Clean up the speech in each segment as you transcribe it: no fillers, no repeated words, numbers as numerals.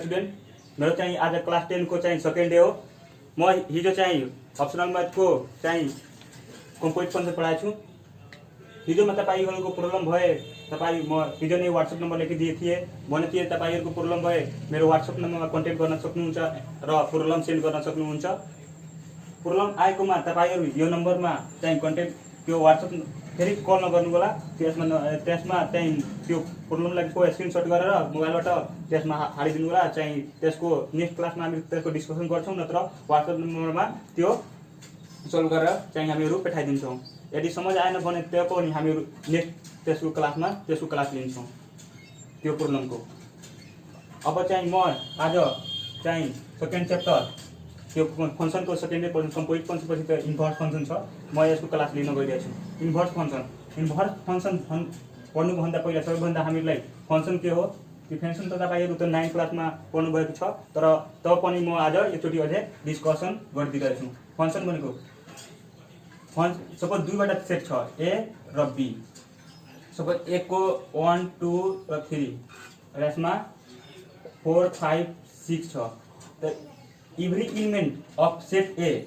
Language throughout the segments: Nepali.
स्टूडेंट, मेरो चाहिँ आज क्लास 10 को चाहिँ सेकेन्ड डे हो। म हिजो चाहिँ अप्सनल मैथ को चाहिँ कम्पोजिट फंक्शन पढ़ाएको छु। हिजोमा तपाईहरुको प्रब्लम भए तपाई म हिजो नै व्हाट्सएप नंबर लेखि दिए थिए, भने थिए तपाईहरुको प्रब्लम भए मेरो व्हाट्सएप नम्बरमा कन्ट्याक्ट गर्न सक्नुहुन्छ र प्रब्लम सेन्ड गर्न सक्नुहुन्छ। प्रब्लम आएकोमा तपाईहरु यो नम्बरमा चाहिँ कन्ट्याक्ट त्यो व्हाट्सएप फेरि कल नगर्नु होला। त्यसमा चाहिँ त्यो प्रब्लमलाई को स्क्रिनशट गरेर मोबाइलबाट त्यसमा हालिदिनु होला। चाहिँ त्यसको नेक्स्ट क्लासमा हामी त्यसको डिस्कसन गर्छौं, नत्र व्हाट्सएप नम्बरमा त्यो सल्भ गरेर चाहिँ हामीहरु पठाइदिन्छौं। यदि समझ आएन भने त्यो पनि हामीहरु नेक्स्ट त्यसको क्लास लिन्छौं त्यो प्रब्लमको। अब चाहिँ म आज चाहिँ सेकेन्ड च्याप्टर त्यो फंक्शनको सेकेन्ड डे कम्पोजिट फंक्शन पछि त इन्भर्स फंक्शन छ, म यसको क्लास लिन गइरहेको छु। इन्भर्स फंक्शन पढ्नु भन्दा पहिला सबैभन्दा हामीलाई फंक्शन के हो त्यो फंक्शन त तपाईहरु त 9 क्लासमा पढ्नु भएको छ, तर तब पनि म आज एकचोटी अझै डिस्कसन गरिदिरहेको छु। फंक्शन भनेको सपोज दुईवटा सेट छ ए र बी। सपोज ए को 1 2 र 3 र यसमा 4 5 6 छ। त every element of set A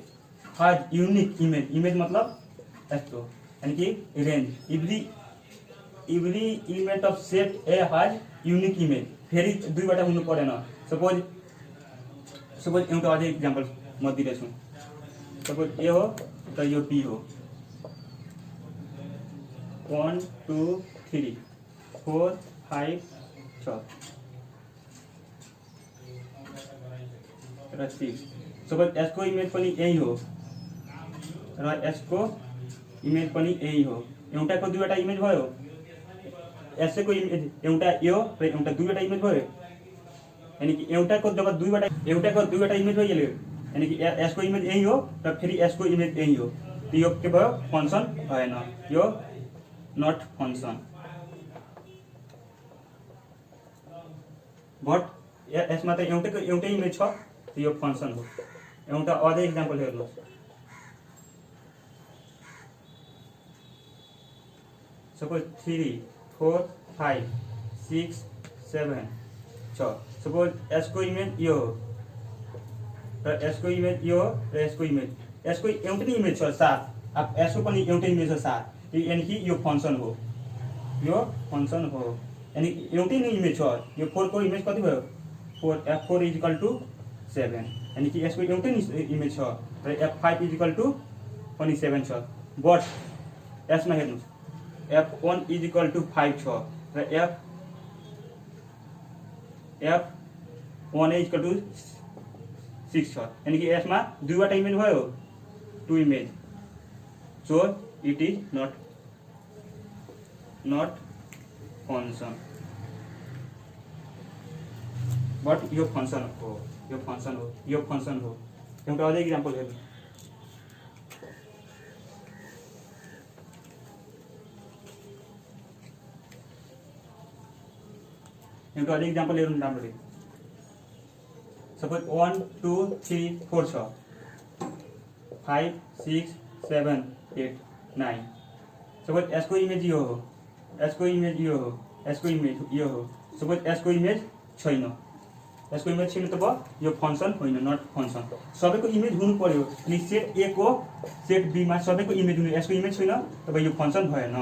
has unique image। image मतलब यस्तो, यानी कि range. every element of set A has unique image। फेरि दुईवटा हुनु पर्दैन। सपोज एउटा अझै एक्जाम्पल म दिदैछु। सपोज ए हो त यो बी हो। 1 2 3 4 5 6 र 6। सपोज यसको इमेज पनि यही हो र यसको इमेज पनि यही हो। एउटाको दुईवटा इमेज भयो। यसको इमेज एउटा यो र एउटा दुईवटा इमेज भयो, यानी कि एउटाको दुईवटा इमेज भयो, यानी कि यसको इमेज यही हो र फेरि यसको इमेज यही हो। तो यो के भयो फंक्शन भएन, यो नट फंक्शन। बट यसमा त एउटै इमेज छ, तो यो फंक्शन हो। एउटा अझै एक्जाम्पल हेर्नुस्। सपोज 3 4 5 6 7 छ। सपोज यसको इमेज यो हो र यसको इमेज यो हो र यसको एउटै इमेज छ 7। अब यसको पनि एउटै इमेज छ 7, यानी कि यो फंक्शन हो। यो फंक्शन हो, यानी एउटै नै इमेज छ। यो 4 को इमेज कति भयो 4। f4 = 7, यानी कि यसको एउटै नै इमेज छ र f5 = पनि 7 छ। बट यसमा हेर्नुस् f1 = 5 छ र f1 = 6 छ, यानी कि यसमा दुईवटा इमेज भयो, 2 image. So it is not function. But यो फंक्शन हो, यो फंक्शन हो। एउटा अझै एक्जाम्पल हेर्नु। एउटा अझै एक्जाम्पल हेर्नु राम्ररी। सपोज 1 2 3 4 छ, 5 6 7 8 9। सपोज यसको इमेज यो हो, यसको इमेज यो हो, यसको इमेज यो हो। सपोज यसको इमेज छैन, यसको इमेज छैन त भयो यो फंक्शन होइन, नट फंक्शन। सबैको इमेज हुनु पर्यो, अनि सेट ए को सेट बी मा सबैको इमेज हुनु। यसको इमेज छैन तब यो फंक्शन भएन,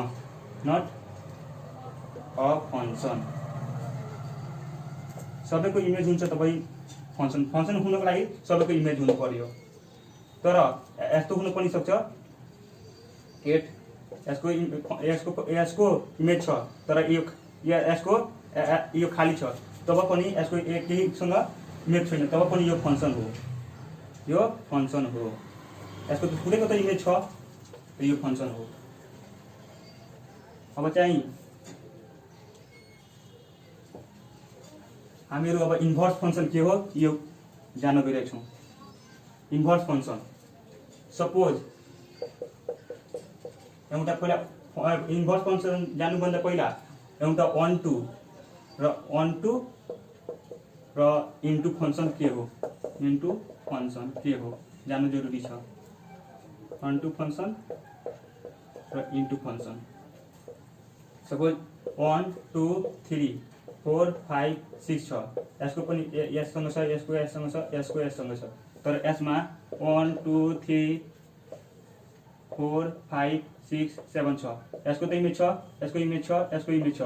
नट अ फंक्शन। सबैको इमेज हुन्छ तब फंक्शन हुनको लागि सबैको इमेज हुनु पर्यो। तर यस्तो हुनु पनि सक्छ 8 यसको इमेज छ तर यो खाली छ, तब पनि यसको केहीसँग इमेज छैन, तब पनि यो फंक्शन हो। यो फंक्शन हो। यसको त पुरैको त इमेज छ, यो फंक्शन हो। अब चाहिँ हामीहरु अब इन्भर्स फंक्शन के हो यो जान्न गइरहेका छौं। इन्भर्स फंक्शन सपोज एउटा पहिला इन्भर्स फंक्शन जान्नुभन्दा पहिला एउटा 1 2 र इन्टु फंक्शन के हो, इन्टु फंक्शन के हो जान्नु जरुरी छ। 1 2 फंक्शन र इन्टु फंक्शन। सपोज 1 2 3 4 5 6 छ यसको पनि यससँग छ यसको यससँग छ यसको यससँग छ तर यसमा 1 2 3 4 5 6 7 छ यसको त इमेज छ यसको इमेज छ यसको इमेज छ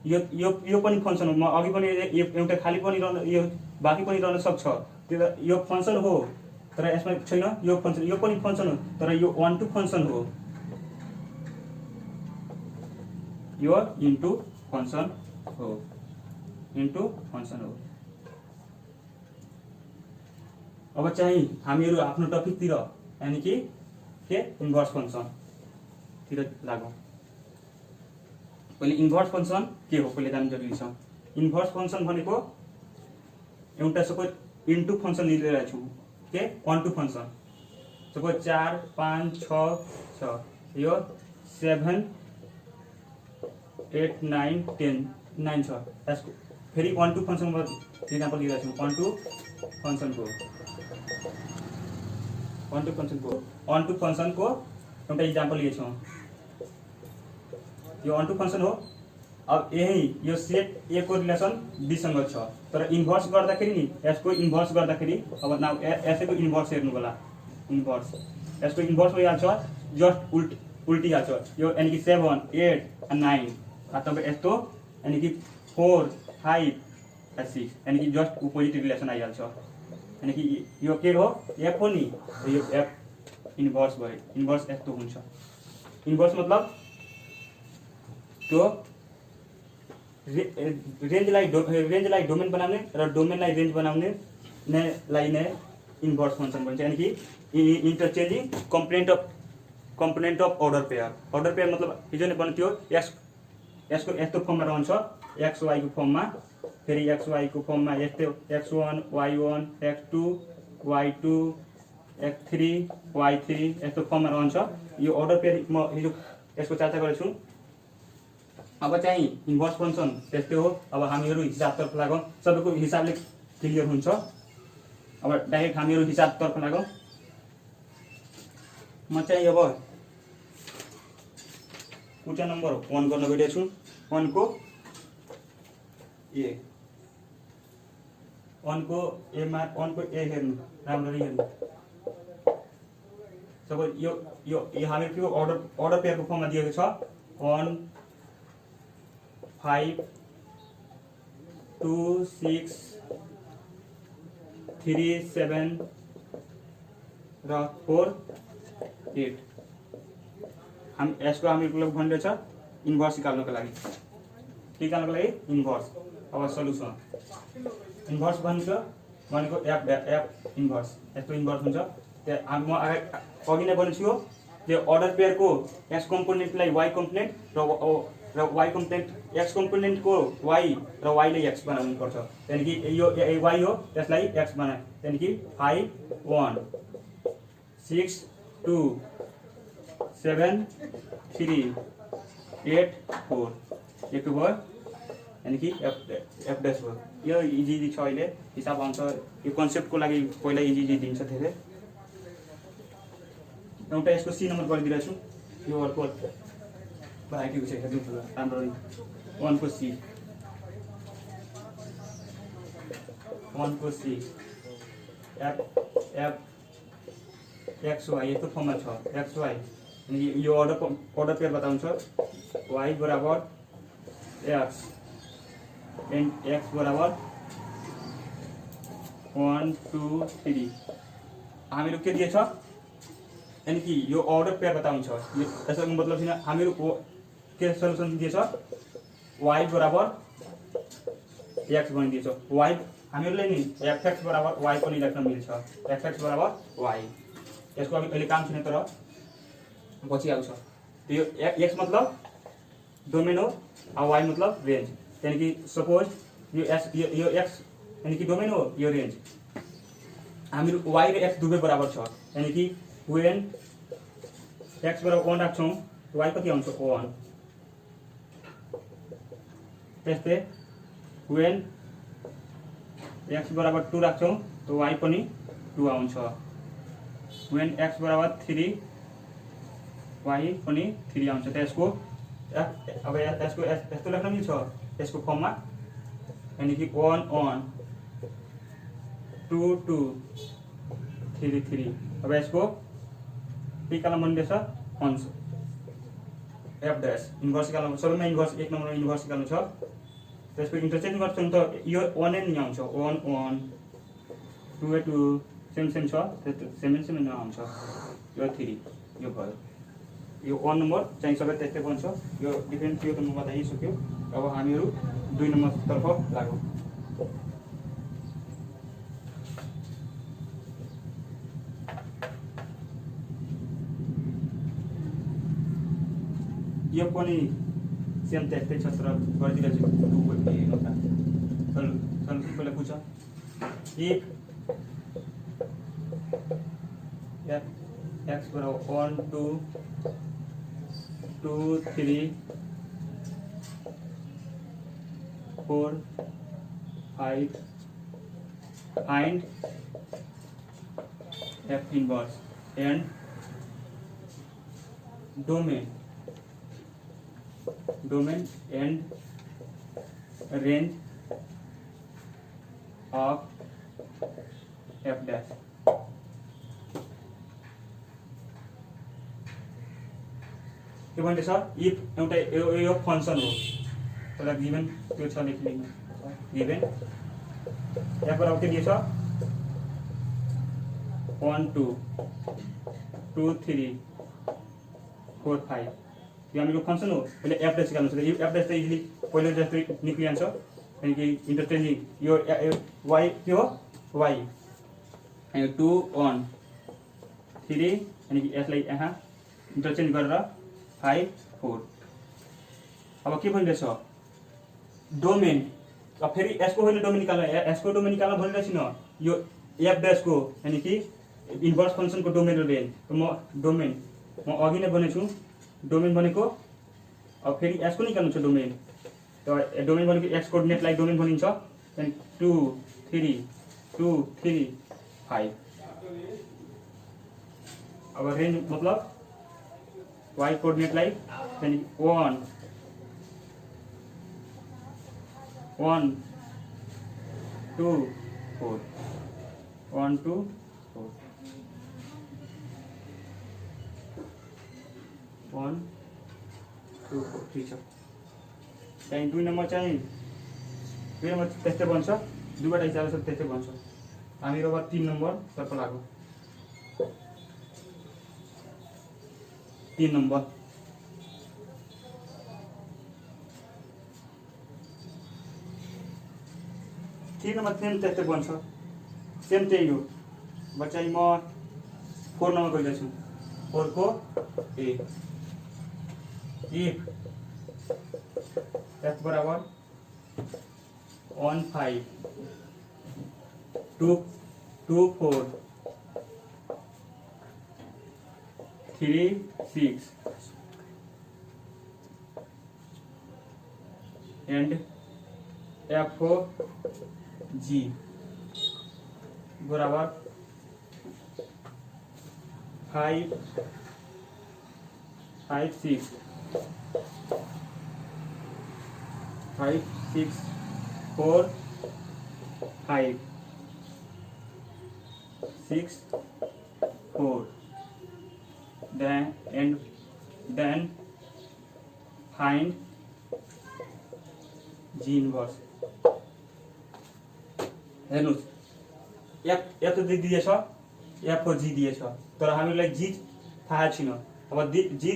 यो पनि फंक्सन हो म अघि पनि एउटा खाली पनि रहन यो बाकी पनि रहन सक्छ त्यो यो फंक्सन हो तर यसमा छैन यो पनि फंक्सन हो तर यो 1 टु फंक्सन हो यो इन्टु फंक्सन हो अब चाहिँ हामीहरु आफ्नो टपिक तिर यानी कि के इन्भर्स फंक्सन तिर लागौं पहिले इन्भर्स फंक्सन के हो पहिले जान्न जरुरी छ इन्भर्स फंक्सन भनेको एउटा सपोज इन्टु फंक्सन लिइरहेको छु के 1 टु फंक्सन सपोज 4 5 6 छ यो 7 8 9 10 9 छ यसको फेरि 1 टु फंक्सन म एक्जाम्पल लिइरहेको छु 1 टु फंक्सन को एउटा एक्जाम्पल लिएको छु यो 1 टु फंक्सन हो अब यही यो सेट ए को रिलेसन बी सँग छ तर इन्भर्स गर्दाखेरि नि यसको इन्भर्स गर्दाखेरि अब नाउ यसैको इन्भर्स हेर्नु होला इन्भर्स यसको इन्भर्स भइहाल्छ जस्ट उल्टी हाल्छ यो यानी कि 7 8 9 अथवा यस्तो यानी कि 4 5 6 यानी कि जस्ट अपोजिट रिलेसन आइहाल्छ यानी कि यो के हो एफ हो नि यो एफ इन्भर्स भयो इन्भर्स यस्तो हुन्छ इन्भर्स मतलब त्यो रेन्जलाई डोमेन बनाउने र डोमेनलाई रेन्ज बनाउने नै इन्भर्स फंक्सन भन्छ यानी कि interchanging component of order pair मतलब हिजो नै बन्थ्यो यसको यस्तो फर्ममा रहन्छ एक्स वाई को फर्ममा फेरि एक्स वाई को फर्ममा यस्तो x1 y1 x2 y2 x3 y3 यस्तो फर्ममा रहन्छ यो अर्डर पेयर म हिजो यसको चर्चा गरेको छु अब चाहिँ इन्भर्स फंक्सन त्यस्तै हो अब हामीहरु हिसाबतर्फ लागौं सबैको हिसाबले क्लियर हुन्छ अब डाइरेक्ट हामीहरु हिसाबतर्फ लागौं म चाहिँ अब कुचा नम्बर 1 गर्न गइरहेको छु 1 को ए हेर्नु राम्ररी हेर्नु सपोज यो हामीहरुको अर्डर पेयरको फर्ममा दिएको छ 1 5 2 6 3 7 र 4 8 हम यसको हामीहरुले भन्दै छ इन्भर्स निकाल्नको लागि इन्भर्स अब सल्युसन इन्भर्स भनेको एफ इन्भर्स यस्तो इन्भर्स हुन्छ म अघि नै भनेछु त्यो अर्डर पेयरको एक्स कम्पोनेन्टलाई वाई कम्पोनेन्ट र वाई कम्पोनेन्ट एक्स कम्पोनेन्टको वाई र वाई ले एक्स बनाउनु पर्छ यानी कि यो वाई हो त्यसलाई एक्स बनाए यानी कि 5 1 6 2 7 3 8 4 एक भयो यानी कि एफ डैश भयो यो इजी छ अहिले हिसाब आउँछ यो कन्सेप्टको लागि पहिला इजी दिन्छ धेरै एउटा यसको सी नम्बर गरिदिरहेछु यो अर्को भाइटीको छ हेर्नु राम्ररी 1 को सी 1 को सी एफ एक्स वाई यस्तो फर्ममा छ एक्स वाई यो अर्डर पेयर बताउँछ y बराबर x एन्ड x बराबर 1 2 3 हामीहरु के दिएछ यानी कि यो अर्डर पेयर बताउँछ यसको मतलब छैन हामीहरु के सल्युसन दिएछ y बराबर x भनिदिएछ y हामीहरुले नि fx बराबर y पनि लेख्न मिल्छ fx बराबर y यसको अहिले काम छैन तर पछि आउँछ यो x मतलब डोमेन हो और y मतलब रेंज यानी कि सपोज यो x यानी कि डोमेन हो यो रेंज हामीहरु y र x दुवै बराबर छ यानी कि when x बराबर 1 राख्छौं y कति आउँछ 1 त्यस्तै when x बराबर 2 राख्छौं तो y पनि 2 आउँछ when x बराबर 3 y पनि 3 आउँछ त्यसको अब यसको यस्तो लेख्न मिल्छ यसको फर्ममा यानी कि 1 1 2 2 3 3। अब यसको पी कलम बनिँदैछ अंश एफ डैश इन्भर्स कलम सबैमा इन्भर्स एक नम्बरमा इन्भर्स निकाल्नु छ। त्यसपछि इन्टरचेन्ज गर्छौँ त यो 1 नै आउँछ 1 1 2 2 सेम सेम छ सेम सेम आउँछ यो 3 यो भयो। यो 1 नम्बर चाहिँ सबै त्यस्तै बन्छ। यो डिफरेन्ट थियो त म बताइसक्यो। अब हामीहरू 2 नम्बर तर्फ लागौँ। यो पनि सेम त्यस्तै छ तर गरिदिएर चाहिँ 2 को हेर्नु त चल चल पहिला बुझ इफ x बराबर 1 2 2 3 4 5 find f inverse and domain and range of f dash। के भन्दैछ इफ एउटा यो फंक्शन हो पहिला गिभन त्यो छ लेख्नु गिभन यहाँ बराबर के दिएछ 1 2 2 3 4 5 यो हाम्रो फंक्शन हो। पहिले एफ डैश निकाल्नु छ। यो एफ डैश चाहिँ इजिली पहिले जस्तै निक्लिन्छ यानी कि इन्टरचेन्जिङ यो y के हो y अनि 2 1 3 यानी कि यसलाई यहाँ इन्टरचेन्ज गरेर 5 4। अब के भनिरहेछ डोमेन। अब फेरि यसको होइन डोमेन निकाल्न यसको डोमेन निकाल्न भनिरहेछ न यो एफ डैश को यानी कि इन्भर्स फंक्शन को डोमेन र रेन्ज। त म डोमेन म अघि नै भनेछु डोमेन भनेको अब फेरि यसको निकाल्नु छ डोमेन। त डोमेन भनेको एक्स कोअर्डिनेटलाई डोमेन भनिन्छ। अनि 2 3 2 3 5। अब रेन्ज मतलब y कोअर्डिनेटलाई यानी 1 1 2 4 1 2 4 1 2 4 ठीक छ। चाहिँ 2 नम्बर चाहिँ 2 नम्बर त्यस्तै बन्छ दुईवटा हिसाबले छ त्यस्तै बन्छ। हामी अब 3 नम्बर तर्फ लागौँ। 3 नम्बर 3 नम्बर सेम त्यस्तै बन्छ सेम त्यही हो। अब चाहिँ म 4 नम्बर गइरहेछु 4 को ए if f बराबर 1 5 2 2 4 3 6 and f g बराबर 5 5 6 5 6 4 5 6 4 then find g inverse। हेर्नुस् एफ त दिएछ एफ को जी दिएछ तर हामीलाई जी थाहा छैन। अब जी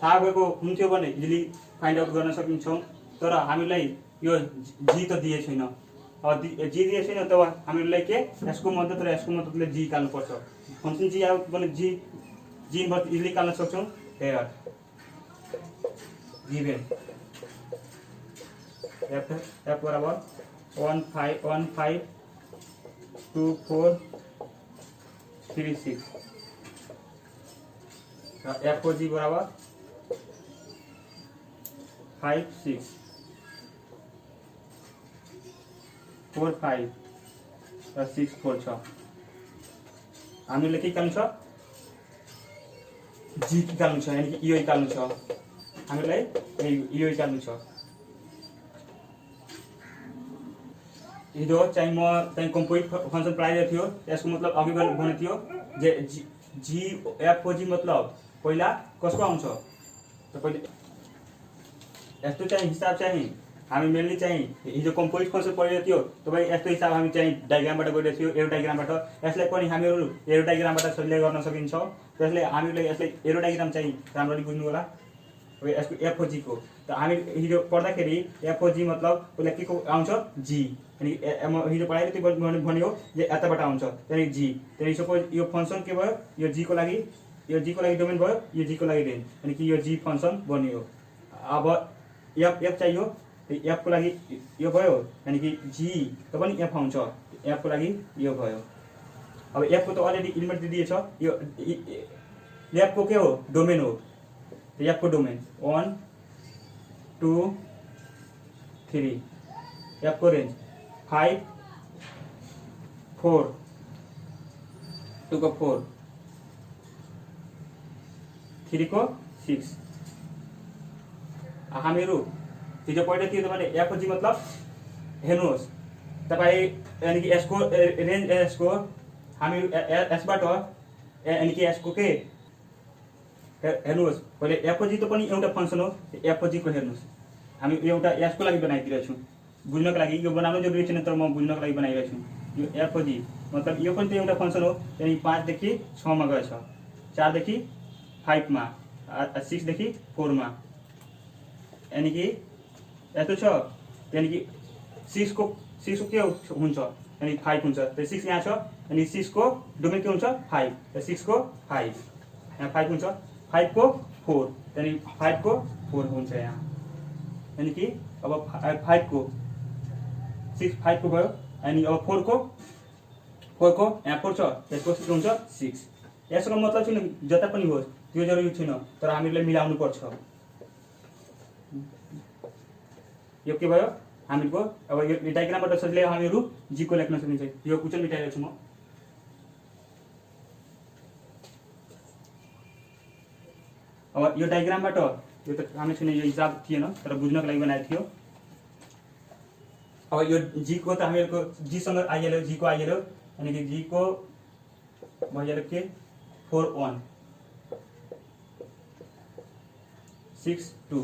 थाहा भएको हुन्थ्यो भने इजिली फाइन्ड आउट गर्न सकिन्छौँ तर हामीलाई यो जी त दिए छैन। अब जी दिए छैन तब हामीलाई के यसको मद्दत र यसको मद्दतले जी निकाल्नु पर्छ। फंक्शन जी आउट भने जी इन्भर्स इजिली निकाल्न सक्छौँ। हेयर गिभन एफ बराबर 1 5 2 4 3 6 र एफ को जी बराबर 5 6 4 5 र 6 4 छ। हामीले के निकाल्नु छ जी निकाल्नु छ यानी कि यो निकाल्नु छ। हामीलाई यो निकाल्नु छ। हिजो चाहिँ म चाहिँ कम्पोजिट फंक्शन पढाइरहेको थियो यसको मतलब अघि भने थियो जे जी एफ को जी मतलब पहिला कसको आउँछ त पहिले यस्तो चाहिँ हिसाब चाहिँ हामी मेनली चाहिँ हिजो कम्पोजिट फंक्शन पढिरहेको थियो तपाईँ यस्तो हिसाब हामी चाहिँ डायग्रामबाट गरिरहेको थियो एरो डायग्रामबाट यसलाई पनि हामीहरू एरो डायग्रामबाट सजिलै गर्न सकिन्छ त्यसले हामीले यसलाई एरो डायग्राम चाहिँ राम्ररी बुझ्नु होला यसको एफओजी को त हामी हिजो पढ्दाखेरि एफओजी मतलब पहिला के को आउँछ जी अनि हिजो पढाइरहेको थियो भन्यो जे यताबाट आउँछ त्यहाँदेखि जी त्यहाँदेखि सपोज यो फंक्शन के भयो यो जी को लागि डोमेन भयो यो जी को लागि रेंज अनि कि यो जी फंक्शन बन्यो अब एफ चाहियो एफ को लागि यो भयो यानी कि जी त पनि एफ आउँछ एफ को लागि यो भयो अब एफ को त अलरेडी एलिमेन्ट दिइएको छ यो एफ को के हो डोमेन हो एफ को डोमेन 1 2 3 एफ को रेंज 5 4 2 को 4 3 को 6 हामीहरू हिजो पढ्दै थियो तपाईले एफओजी मतलब हेर्नुहोस् तपाई यानी कि यसको रेंज यसको हामी यसबाट यानी कि यसको के हेर्नुहोस् पहिले एफओजी त पनि एउटा फंक्शन हो एफओजी को हेर्नुहोस् हामी एउटा यसको लागि बनाइदिरहेको छु बुझ्नको लागि यो बनाउन जरुरी छैन तर म बुझ्नको लागि बनाइरहेको छु यो एफओजी मतलब यो पनि त एउटा फंक्शन हो यानी 5 देखि 6 मा गएछ 4 देखि 5 मा 6 देखि 4 मा यानी कि यस्तो छ यानी कि 6 को के हुन्छ यानी 5 हुन्छ त 6 यहाँ छ अनि 6 को डोमेन के हुन्छ 5 त 6 को 5 यहाँ 5 हुन्छ 5 को 4 यानी 5 को 4 हुन्छ यहाँ यानी कि अब 5 को 6 5 को भयो अनि अब 4 को यहाँ 4 छ त्यसको के हुन्छ 6 यसको मतलब छैन जता पनि होस् त्यो जरुरी छैन तर हामीलाई मिलाउनु पर्छ यो के भयो हामीको अब यो डायग्रामबाट सजिलै हामीहरू जी को लेख्न सकिन्छ यो कुन चाहिँ मेटाइरहेको छु म अब यो डायग्रामबाट यो त हामी छैन यो हिसाब थिएन तर बुझ्नको लागि बनाएको थियो अब यो जी को त हामीहरुको जी सँग आइहाल्यो जी को आइहाल्यो अनि कि जी को भइहाल्यो के 4 1 6 2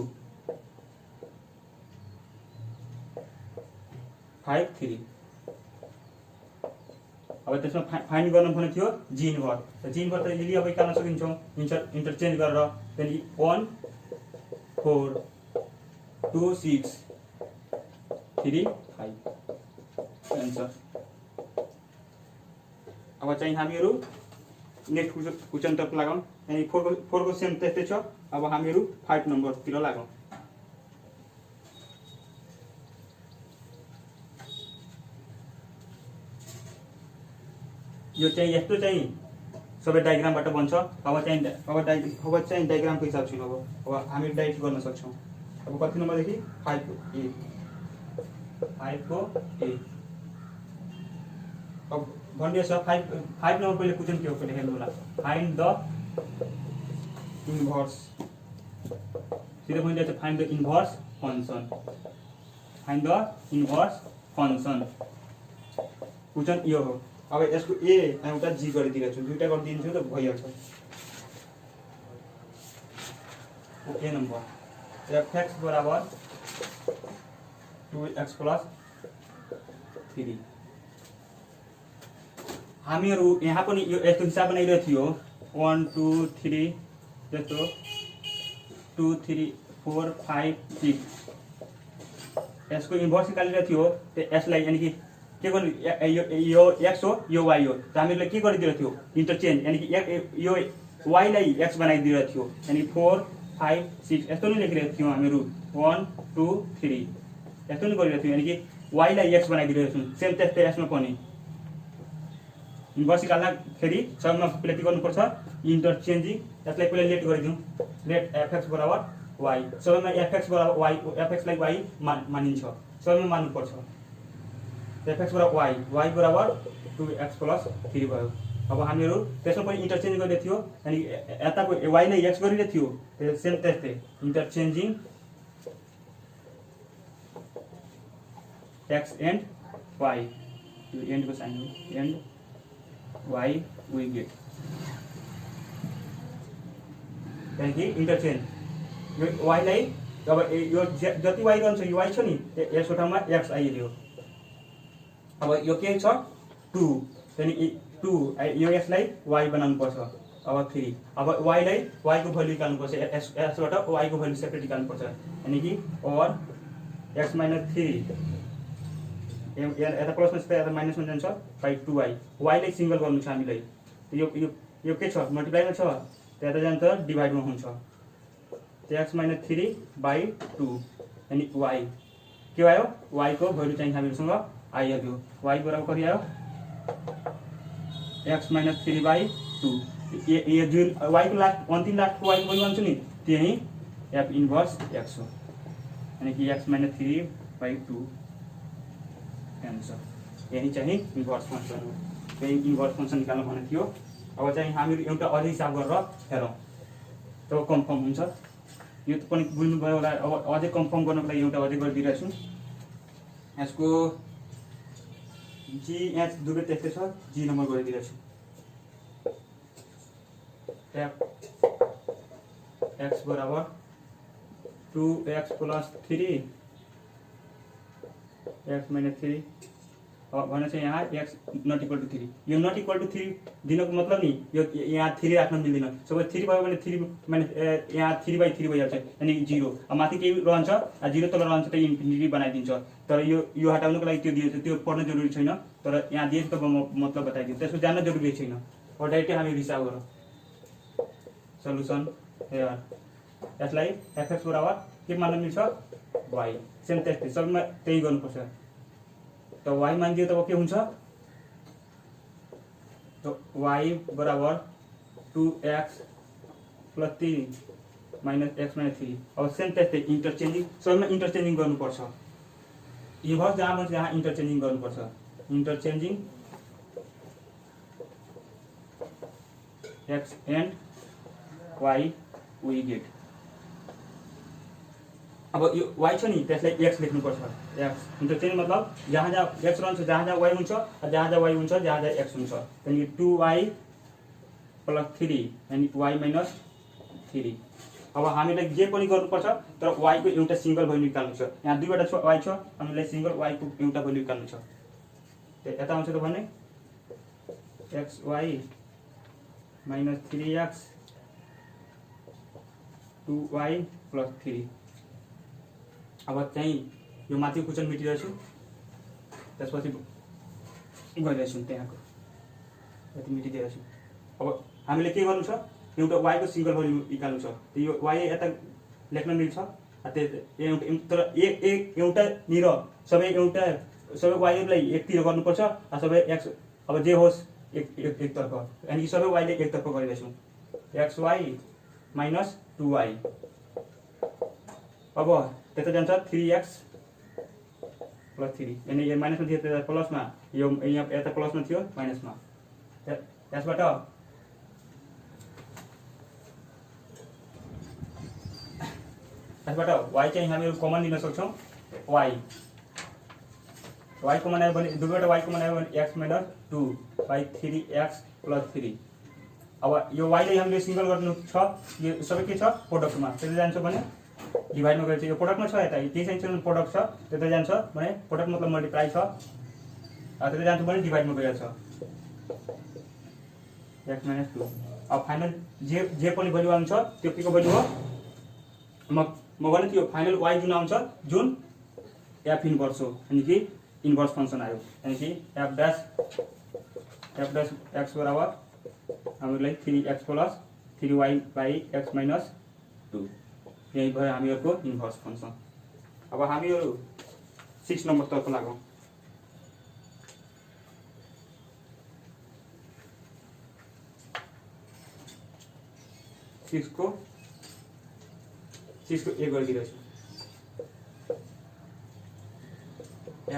5 3 अब त्यसमा फाइन्ड गर्न भने थियो जी इन्भर्स त जी इन्भर्स त यदि अब निकाल्न सकिन्छ इन्टरचेन्ज गरेर त्यसले 1 4 2 6 3 5 आन्सर अब चाहिँ हामीहरू नेक्स्ट क्वेशन तर्फ लागौं अनि 4 को सेम त्यस्तै छ अब हामीहरू 5 नम्बर तिर लागौं यो चाहिँ यस्तो चाहिँ सबै डायग्रामबाट बन्छ अब चाहिँ डायग्रामको हिसाब छ अब हामी डाइरेक्ट गर्न सक्छौं अब कति नम्बर देखि 5 को ए 5 को ए अब भन्दियो छ 5 नम्बर पहिले क्वेशन के हो पहिले हेर्नु होला फाइन्ड द इन्भर्स सिधै भन्दियो छ find the inverse function find the inverse function question यो हो अब यसको ए एउटा जी गरिदिएको छु दुईटा गरिदिन्छु त भइहाल्छ ए नम्बर fx बराबर 2x + 3 हामीहरु यहाँ पनि यो यस्तो हिसाब बनाइरहेको थियो 1 2 3 जस्तो 2 3 4 5 6 यसको इन्भर्स निकालिरहेको थियो त यसलाई यानी कि के गर्नु यो x हो यो y हो त हामीले के गरिदिएको थियो इन्टरचेन्ज यानी कि यो y लाई x बनाइदिएको थियो यानी 4 5 6 यस्तो नै लेखिरहेको थियौ हामीहरु 1 2 3 यस्तो नै गरिरहेको थियौ यानी कि y लाई x बनाइदिएको छु सेम त्यस्तै यसमा पनि इन्भर्स निकाल्दाखेरि सबैमा पहिले के गर्नु पर्छ इन्टरचेन्जिङ यसलाई पहिले लेट गरिदिउँ लेट fx बराबर y सबैमा fx बराबर y fx लाई y मानिन्छ सबैमा मान्नु पर्छ fx बराबर y बराबर 2x + 3 भयो अब हामीहरु त्यसमा पनि इन्टरचेन्ज गर्दै थियो अनि यताको y लाई x गरिरहेको थियो सेम त्यस्तै इन्टरचेन्जिङ x एन्ड वाई यो एंड को साइन हो एंड वाई वी गेट त्यहाँदेखि इन्टरचेन्ज यो वाईलाई अब यो जति वाई रहन्छ यो वाई छ नि यसको ठाउँमा एक्स आइदियो अब यो के छ 2 त्यहाँदेखि 2 यो यसलाई वाई बनाउनु पर्छ अब 3 अब वाईलाई वाई को भ्यालु निकाल्नु पर्छ यसबाट वाई को भ्यालु सेपरेट निकाल्नु पर्छ यानी कि ओभर x - 3 यता प्लसमा छ यता माइनसमा जान्छ बाइ 2y वाईलाई सिंगल गर्नु छ हामीलाई यो के छ मल्टिप्लाइमा छ त्यता जान्छ डिभाइडमा हुन्छ x - 3 बाइ 2 यानी y के आयो y को भ्यालु चाहिँ हामीसँग आइहाल्यो y बराबर कति आयो x - 3 बाइ 2 ये जुन y को लास्ट अन्तिम लास्ट को y को भ्यालु आउँछ नि त्यही f इन्भर्स x हो यानी कि x - 3 बाइ 2 आन्सर यही चाहिँ इन्भर्स फंक्सन हो त्यही इन्भर्स फंक्सन निकाल्नु भनेको थियो अब चाहिँ हामीहरु एउटा अझै हिसाब गरेर हेरौँ तब कन्फर्म हुन्छ यो त पनि बुझ्नु भयो होला अब अझै कन्फर्म गर्नको लागि एउटा अझै गरिदिरहेछु यसको जी एच दुवै त्यस्तै छ जी नम्बर गरिदिरहेछु x बराबर 2x + 3 x - 3 भने चाहिँ यहाँ x not equal to 3 यो not equal to 3 दिनको मतलब नि यो यहाँ 3 राख्न मिल्दैन सबै 3 भयो भने 3 माने यहाँ 3/3 भइहाल्छ यानी 0 अब माथि के रहन्छ 0 तल रहन्छ त इन्फिनिटी बनाइदिन्छ तर यो हटाउनको लागि त्यो दिएको छ त्यो पढ्न जरुरी छैन तर यहाँ दिएको त मतलब बताइदियो त्यसको जान्न जरुरी छैन अब डाइरेक्ट हामी हिसाब गरौँ सल्युसन हेयर यसलाई fx बराबर के मान्न मिल्छ y सेम त्यस्तै सबैमा त्यही गर्नुपर्छ त y मानिदियो त के हुन्छ त y बराबर 2x + 3 - x - 3 अब सेम त्यस्तै इन्टरचेन्जिङ सबैमा इन्टरचेन्जिङ गर्नुपर्छ इन्भर्स जहाँ भन्छ जहाँ इन्टरचेन्जिङ गर्नुपर्छ इन्टरचेन्जिङ x and y we get अब यो y छ नि त्यसलाई x लेख्नु पर्छ x इन्टरचेन्ज मतलब जहाँ जहाँ x रहन्छ जहाँ जहाँ y हुन्छ जहाँ जहाँ y हुन्छ जहाँ जहाँ x हुन्छ अनि 2y + 3 अनि y - 3 अब हामीलाई जे पनि गर्नुपर्छ तर y को एउटा सिंगल भ्यालु निकाल्नु छ यहाँ दुईवटा y छ हामीलाई सिंगल y को एउटा भ्यालु निकाल्नु छ यता आउँछ त भने xy - 3x 2y + 3 अब चाहिँ यो माथि क्वेशन मेटिरहेछु त्यसपछि गरिरहेछु त्यहाँको यति मेटिदिरहेछु अब हामीले के गर्नु छ एउटा y को सिंगल भ्यालु निकाल्नु छ यो y यता लेख्न मिल्छ तर एउटा निर सबै y लाई एकतिर गर्नुपर्छ सबै x अब जे होस् एक तर्फ अनि सबै y ले एक तर्फ गरिरहेछु xy - 2y अब त्यता जान्छ 3x + 3 यानी यो माइनसमा थियो त्यता प्लसमा यो यहाँ यता प्लसमा थियो माइनसमा यसबाट y चाहिँ हामीहरु कमन लिन सक्छौं y कमन आयो भने दुईवटा y कमन आयो भने x - 2/3x + 3 अब यो y लाई हामीले सिंगल गर्नु छ यो सबै के छ प्रोडक्टमा त्यसले जान्छ भने डिभाइडमा गएछ यो प्रोडक्टमा छ यता के चाहिँ प्रोडक्ट छ त्यता जान्छ भने प्रोडक्ट मतलब मल्टिप्लाई छ त्यता जान्छ भने डिभाइडमा गएछ x - 2 अब फाइनल जे पनि भ्यालु आउँछ त्यो के को भ्यालु हो म भने त्यो फाइनल y जुन आउँछ जुन f इन्भर्स हो यानी कि इन्भर्स फंक्सन आयो यानी कि f' x बराबर हामीलाई 3x + 3y/x - 2 यही भयो हामीहरुको इन्भर्स फंक्सन अब हामीहरु 6 नम्बर तर्फ लागौं 6 को ए गरिदिरहेछु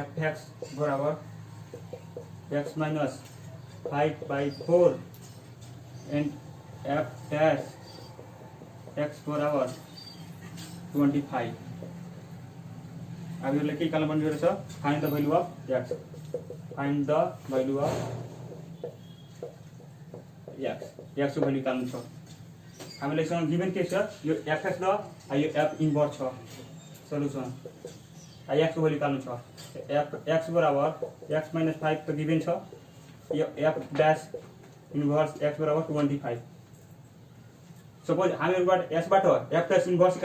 fx बराबर x - 5/4 and f' x बराबर 25 अब यो के निकाल्नु पर्ने रहेछ find the value of x find the value of x x को भ्यालु निकाल्नु छ हामीलाई सँग गिभन के छ यो एफएक्स र यो एफ इन्भर्स छ सल्युसन एक्स को भ्यालु निकाल्नु छ एफ एक्स बराबर एक्स माइनस 5 त गिभन छ यो एफ डैश इन्भर्स एक्स बराबर 25 सपोज हामीहरुबाट एस बाट एफ डैश इन्भर्स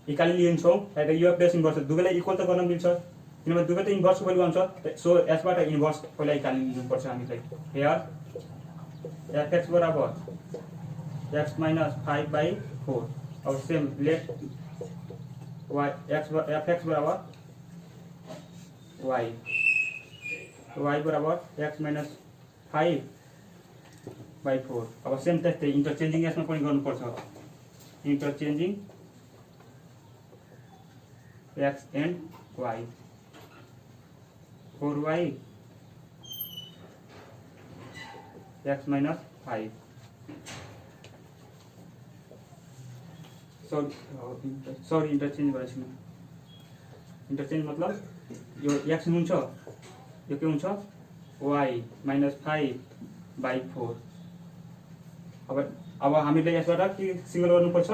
निकालिन्छौँ र यो एफ डैश इन्भर्स दुवैलाई इक्वल त गर्न मिल्छ किनभने दुवै त इन्भर्स को भ्यालु आउँछ सो एस बाट इन्भर्स पहिला निकालिनु पर्छ हामीलाई हियर एफ एक्स बराबर एक्स माइनस 5/4 और same let Y X F X बराबर वाई वाई बराबर एक्स माइनस 5/4 अब सेम त्यस्तै इन्टरचेन्जिङ यसमा पनि गर्नुपर्छ interchanging X and Y 4y X minus 5 sorry interchange गरेछु इंटरचेंज मतलब यो एक्स हुन्छ यो के हुन्छ y माइनस 5/4 अब हामीले यसबाट के सिंगल गर्नुपर्छ